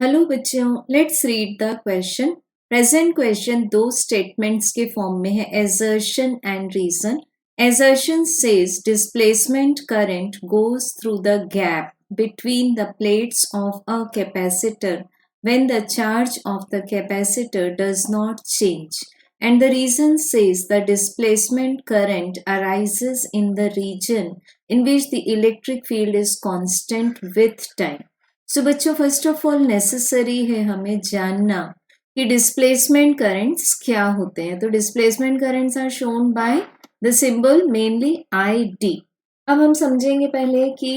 Hello बच्चों, let's read the question. Present question दो statements के फॉर्म में है, assertion and reason. Assertion says displacement current goes through the gap between the plates of a capacitor when the charge of the capacitor does not change, and the reason says the displacement current arises in the region in which the electric field is constant with time. सो बच्चों, first of all necessary है हमें जानना कि displacement currents क्या होते हैं। तो displacement currents are shown by the symbol mainly I D. अब हम समझेंगे पहले कि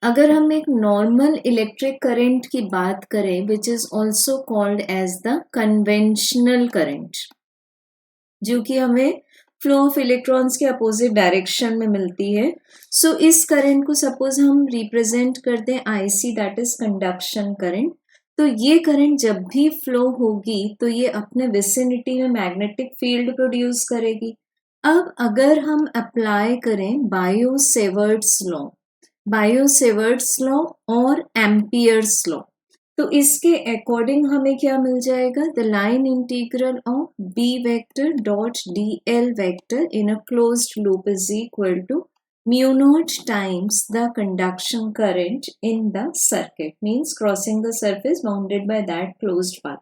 अगर हम एक नॉर्मल इलेक्ट्रिक करंट की बात करें which is also called as the conventional current, जो कि हमें फ्लो ऑफ इलेक्ट्रॉन्स के अपोजिट डायरेक्शन में मिलती है। सो इस करंट को सपोज हम रिप्रेजेंट करते हैं IC, that is conduction current. तो ये करंट जब भी फ्लो होगी तो ये अपने विसिनिटी में मैग्नेटिक फील्ड प्रोड्यूस करेगी। अब अगर हम अप्लाई करें बायो-सेवर्ट्स लॉ और एम्पियर्स लॉ, तो इसके अकॉर्डिंग हमें क्या मिल जाएगा? The line integral of B vector dot d l vector in a closed loop is equal to mu naught times the conduction current in the circuit, means crossing the surface bounded by that closed path.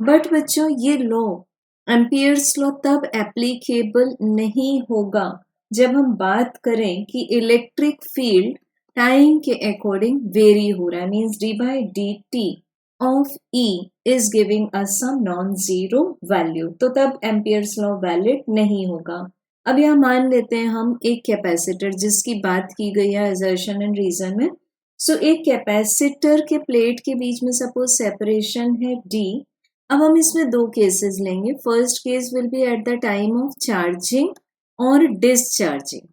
But बच्चों, ये law, Ampere's law, तब applicable नहीं होगा जब हम बात करें कि इलेक्ट्रिक फील्ड टाइम के अकॉर्डिंग वेरी हो रहा है, means d by d t of E is giving us some non zero value, तो तब एम्पियर्स लॉ वैलिड नहीं होगा। अब यहाँ मान लेते हैं हम एक कैपेसिटर जिसकी बात की गई है असर्शन एंड रीजन में। सो एक कैपेसिटर के प्लेट के बीच में सपोज सेपरेशन है डी। अब हम इसमें दो केसेस लेंगे। First case will be at the time of charging और डिस्चार्जिंग,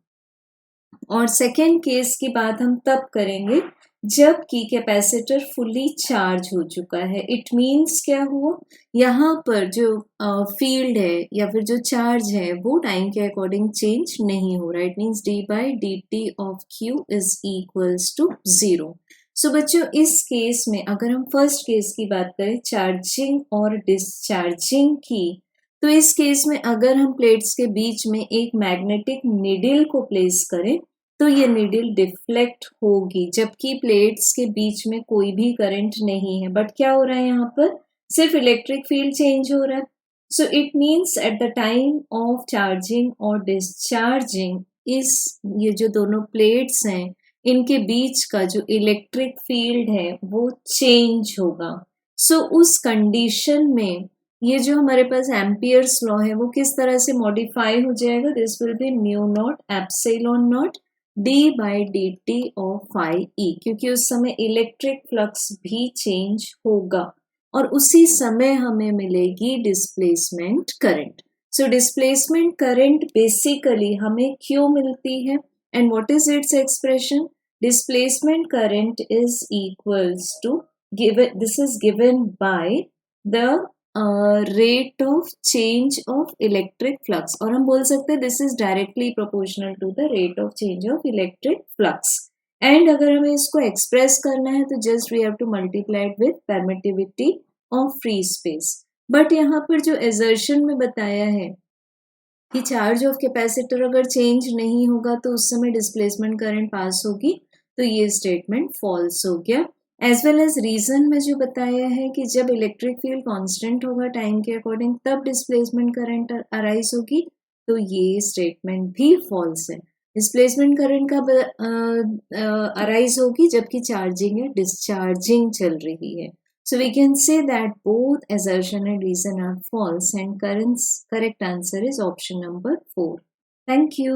और सेकेंड केस की बात हम तब करेंगे जबकि कैपेसिटर फुली चार्ज हो चुका है। इट मीन्स क्या हुआ, यहाँ पर जो फील्ड है या फिर जो चार्ज है वो टाइम के अकॉर्डिंग चेंज नहीं हो रहा। It means d by d t of q is equals to zero. So बच्चों, इस केस में अगर हम फर्स्ट केस की बात करें चार्जिंग और डिस्चार्जिंग की, तो इस केस में अगर हम प्लेट्स के बीच में एक मैग्नेटिक नीडल को प्लेस करें तो ये नीडल डिफ्लेक्ट होगी, जबकि प्लेट्स के बीच में कोई भी करंट नहीं है। बट क्या हो रहा है, यहाँ पर सिर्फ इलेक्ट्रिक फील्ड चेंज हो रहा है। So it means at the time of charging और डिस्चार्जिंग ये जो दोनों प्लेट्स हैं इनके बीच का जो इलेक्ट्रिक फील्ड है वो चेंज होगा। सो उस कंडीशन में ये जो हमारे पास एम्पियर्स लॉ है वो किस तरह से मॉडिफाई हो जाएगा? This will be mu naught epsilon naught d by d t of phi E, क्योंकि उस समय इलेक्ट्रिक फ्लक्स भी चेंज होगा और उसी समय हमें मिलेगी displacement current. So displacement current basically हमें क्यों मिलती है and what is its expression? Displacement current is equals to this is given by the rate of change of electric flux, और हम बोल सकते हैं this is directly proportional to the rate of change of electric flux. And अगर हमें इसको express करना है तो just we have to multiply it with permittivity of free space. But यहाँ पर जो एजर्शन में बताया है कि चार्ज ऑफ कैपेसिटर अगर चेंज नहीं होगा तो उस समय डिस्प्लेसमेंट करंट पास होगी, तो ये स्टेटमेंट फॉल्स हो गया। एज वेल एज रीजन में जो बताया है कि जब इलेक्ट्रिक फील्ड कांस्टेंट होगा टाइम के अकॉर्डिंग तब डिस्प्लेसमेंट करंट अराइज होगी, तो ये स्टेटमेंट भी फॉल्स है। डिस्प्लेसमेंट करंट कब अराइज होगी? जबकि चार्जिंग या डिस्चार्जिंग चल रही है। So we can say that both assertion and reason are false, and correct answer is option number 4. Thank you.